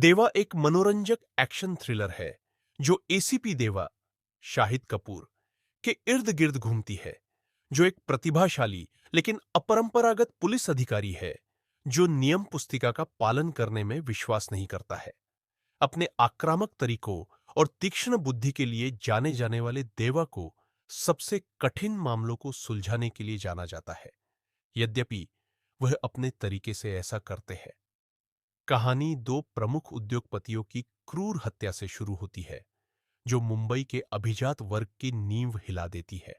देवा एक मनोरंजक एक्शन थ्रिलर है जो एसीपी देवा शाहिद कपूर के इर्द गिर्द घूमती है, जो एक प्रतिभाशाली लेकिन अपरंपरागत पुलिस अधिकारी है जो नियम पुस्तिका का पालन करने में विश्वास नहीं करता है। अपने आक्रामक तरीकों और तीक्ष्ण बुद्धि के लिए जाने जाने वाले देवा को सबसे कठिन मामलों को सुलझाने के लिए जाना जाता है, यद्यपि वह अपने तरीके से ऐसा करते हैं। कहानी दो प्रमुख उद्योगपतियों की क्रूर हत्या से शुरू होती है, जो मुंबई के अभिजात वर्ग की नींव हिला देती है।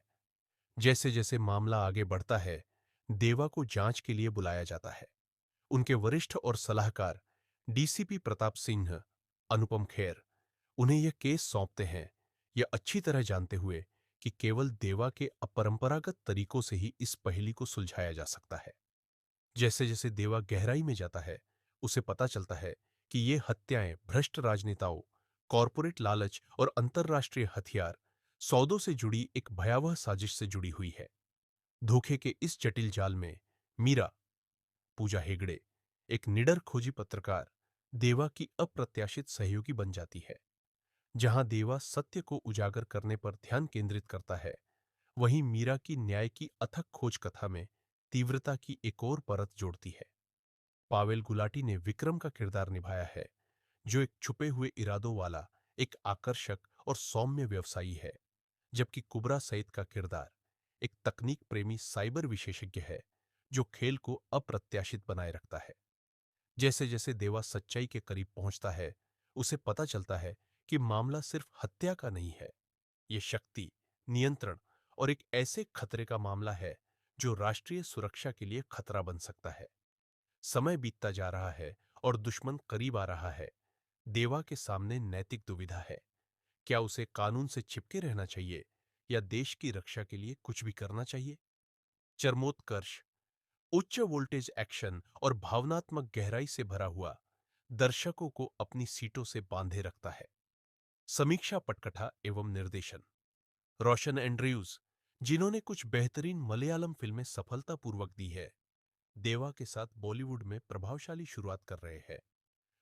जैसे जैसे मामला आगे बढ़ता है, देवा को जांच के लिए बुलाया जाता है। उनके वरिष्ठ और सलाहकार डीसीपी प्रताप सिंह, अनुपम खेर, उन्हें यह केस सौंपते हैं, यह अच्छी तरह जानते हुए कि केवल देवा के अपरंपरागत तरीकों से ही इस पहेली को सुलझाया जा सकता है। जैसे जैसे देवा गहराई में जाता है, उसे पता चलता है कि ये हत्याएं भ्रष्ट राजनेताओं, कॉरपोरेट लालच और अंतर्राष्ट्रीय हथियार सौदों से जुड़ी एक भयावह साजिश से जुड़ी हुई है। धोखे के इस जटिल जाल में मीरा, पूजा हेगड़े, एक निडर खोजी पत्रकार, देवा की अप्रत्याशित सहयोगी बन जाती है। जहां देवा सत्य को उजागर करने पर ध्यान केंद्रित करता है, वहीं मीरा की न्याय की अथक खोज कथा में तीव्रता की एक और परत जोड़ती है। पावेल गुलाटी ने विक्रम का किरदार निभाया है, जो एक छुपे हुए इरादों वाला, एक आकर्षक और सौम्य व्यवसायी है, जबकि कुबरा सईद का किरदार एक तकनीक प्रेमी साइबर विशेषज्ञ है, जो खेल को अप्रत्याशित बनाए रखता है। जैसे जैसे देवा सच्चाई के करीब पहुंचता है, उसे पता चलता है कि मामला सिर्फ हत्या का नहीं है, ये शक्ति, नियंत्रण और एक ऐसे खतरे का मामला है जो राष्ट्रीय सुरक्षा के लिए खतरा बन सकता है। समय बीतता जा रहा है और दुश्मन करीब आ रहा है। देवा के सामने नैतिक दुविधा है। क्या उसे कानून से चिपके रहना चाहिए या देश की रक्षा के लिए कुछ भी करना चाहिए? चरमोत्कर्ष, उच्च वोल्टेज एक्शन और भावनात्मक गहराई से भरा हुआ, दर्शकों को अपनी सीटों से बांधे रखता है। समीक्षा पटकथा एवं निर्देशन रोशन एंड्रयूज, जिन्होंने कुछ बेहतरीन मलयालम फिल्में सफलतापूर्वक दी है, देवा के साथ बॉलीवुड में प्रभावशाली शुरुआत कर रहे हैं।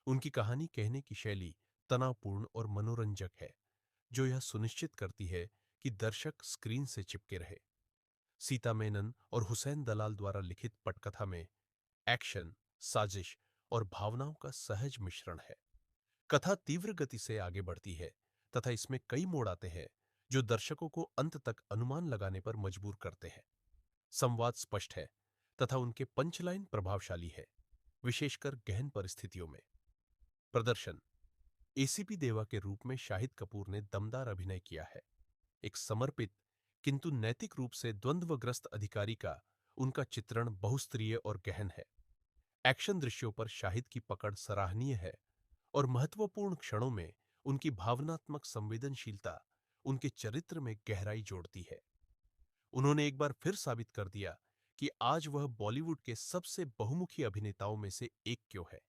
उनकी कहानी कहने की शैली तनावपूर्ण और मनोरंजक है, जो यह सुनिश्चित करती है कि दर्शक स्क्रीन से चिपके रहे। सीता मेनन और हुसैन दलाल द्वारा लिखित पटकथा में एक्शन, साजिश और भावनाओं का सहज मिश्रण है। कथा तीव्र गति से आगे बढ़ती है तथा इसमें कई मोड़ आते हैं जो दर्शकों को अंत तक अनुमान लगाने पर मजबूर करते हैं। संवाद स्पष्ट है तथा उनके पंचलाइन प्रभावशाली है, विशेषकर गहन परिस्थितियों में। प्रदर्शन, एसीपी देवा के रूप में शाहिद कपूर ने दमदार अभिनय किया है। एक समर्पित किंतु नैतिक रूप से द्वंद्वग्रस्त अधिकारी का उनका चित्रण बहुस्तरीय और गहन है। एक्शन दृश्यों पर शाहिद की पकड़ सराहनीय है और महत्वपूर्ण क्षणों में उनकी भावनात्मक संवेदनशीलता उनके चरित्र में गहराई जोड़ती है। उन्होंने एक बार फिर साबित कर दिया कि आज वह बॉलीवुड के सबसे बहुमुखी अभिनेताओं में से एक क्यों है।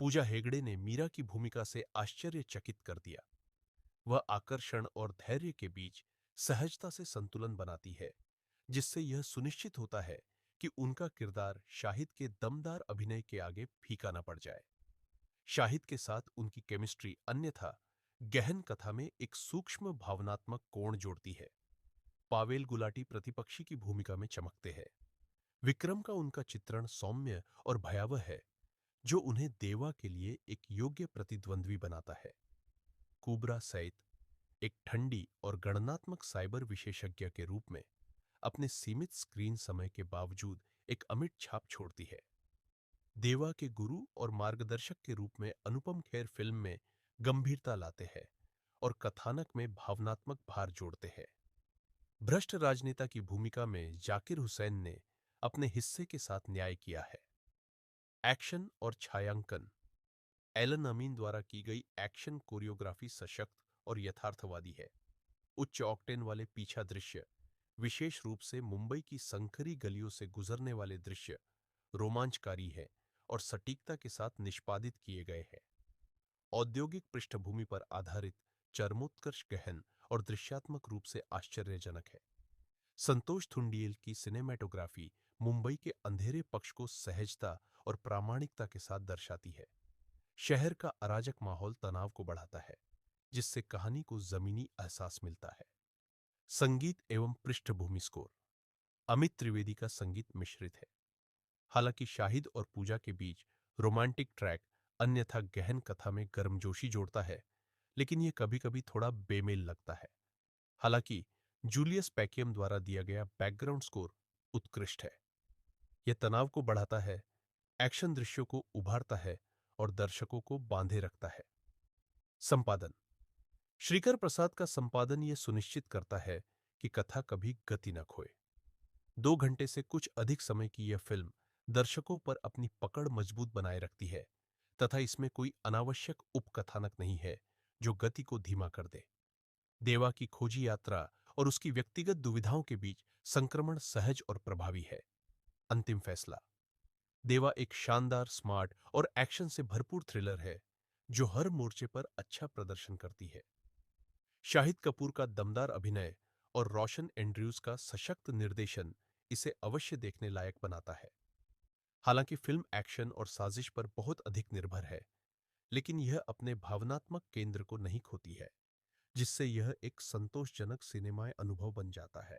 पूजा हेगड़े ने मीरा की भूमिका से आश्चर्यचकित कर दिया। वह आकर्षण और धैर्य के बीच सहजता से संतुलन बनाती है, जिससे यह सुनिश्चित होता है कि उनका किरदार शाहिद के दमदार अभिनय के आगे फीका न पड़ जाए। शाहिद के साथ उनकी केमिस्ट्री अन्यथा गहन कथा में एक सूक्ष्म भावनात्मक कोण जोड़ती है। पावेल गुलाटी प्रतिपक्षी की भूमिका में चमकते हैं। विक्रम का उनका चित्रण सौम्य और भयावह है, जो उन्हें देवा के लिए एक योग्य प्रतिद्वंद्वी बनाता है। कुबरा सैद एक ठंडी और गणनात्मक साइबर विशेषज्ञ के रूप में अपने सीमित स्क्रीन समय के बावजूद एक अमिट छाप छोड़ती है। देवा के गुरु और मार्गदर्शक के रूप में अनुपम खेर फिल्म में गंभीरता लाते हैं और कथानक में भावनात्मक भार जोड़ते हैं। भ्रष्ट राजनेता की भूमिका में जाकिर हुसैन ने अपने हिस्से के साथ न्याय किया है। एक्शन और छायांकन, एलन अमीन द्वारा की गई एक्शन कोरियोग्राफी सशक्त और यथार्थवादी है। उच्च ऑक्टेन वाले पीछा दृश्य, विशेष रूप से मुंबई की संकरी गलियों से गुजरने वाले दृश्य, रोमांचकारी है और सटीकता के साथ निष्पादित किए गए हैं। औद्योगिक पृष्ठभूमि पर आधारित चरमोत्कर्ष गहन और दृश्यात्मक रूप से आश्चर्यजनक है। संतोष थुंडियल की सिनेमैटोग्राफी मुंबई के अंधेरे पक्ष को सहजता और प्रामाणिकता के साथ दर्शाती है। शहर का अराजक माहौल तनाव को बढ़ाता है, जिससे कहानी को जमीनी एहसास मिलता है। संगीत एवं पृष्ठभूमि स्कोर। अमित त्रिवेदी का संगीत मिश्रित है। हालांकि शाहिद और पूजा के बीच रोमांटिक ट्रैक अन्यथा गहन कथा में गर्मजोशी जोड़ता है, लेकिन यह कभी-कभी थोड़ा बेमेल लगता है। हालांकि जूलियस पैकियम द्वारा दिया गया बैकग्राउंड स्कोर उत्कृष्ट है। यह तनाव को बढ़ाता है, एक्शन दृश्यों को उभारता है और दर्शकों को बांधे रखता है। संपादन। श्रीकर प्रसाद का संपादन यह सुनिश्चित करता है कि कथा कभी गति न खोए। 2 घंटे से कुछ अधिक समय की यह फिल्म दर्शकों पर अपनी पकड़ मजबूत बनाए रखती है तथा इसमें कोई अनावश्यक उपकथानक नहीं है जो गति को धीमा कर दे। देवा की खोजी यात्रा और उसकी व्यक्तिगत दुविधाओं के बीच संक्रमण सहज और प्रभावी है। अंतिम फैसला। देवा एक शानदार, स्मार्ट और एक्शन से भरपूर थ्रिलर है जो हर मोर्चे पर अच्छा प्रदर्शन करती है। शाहिद कपूर का दमदार अभिनय और रोशन एंड्रयूज का सशक्त निर्देशन इसे अवश्य देखने लायक बनाता है। हालांकि फिल्म एक्शन और साजिश पर बहुत अधिक निर्भर है, लेकिन यह अपने भावनात्मक केंद्र को नहीं खोती है, जिससे यह एक संतोषजनक सिनेमाय अनुभव बन जाता है।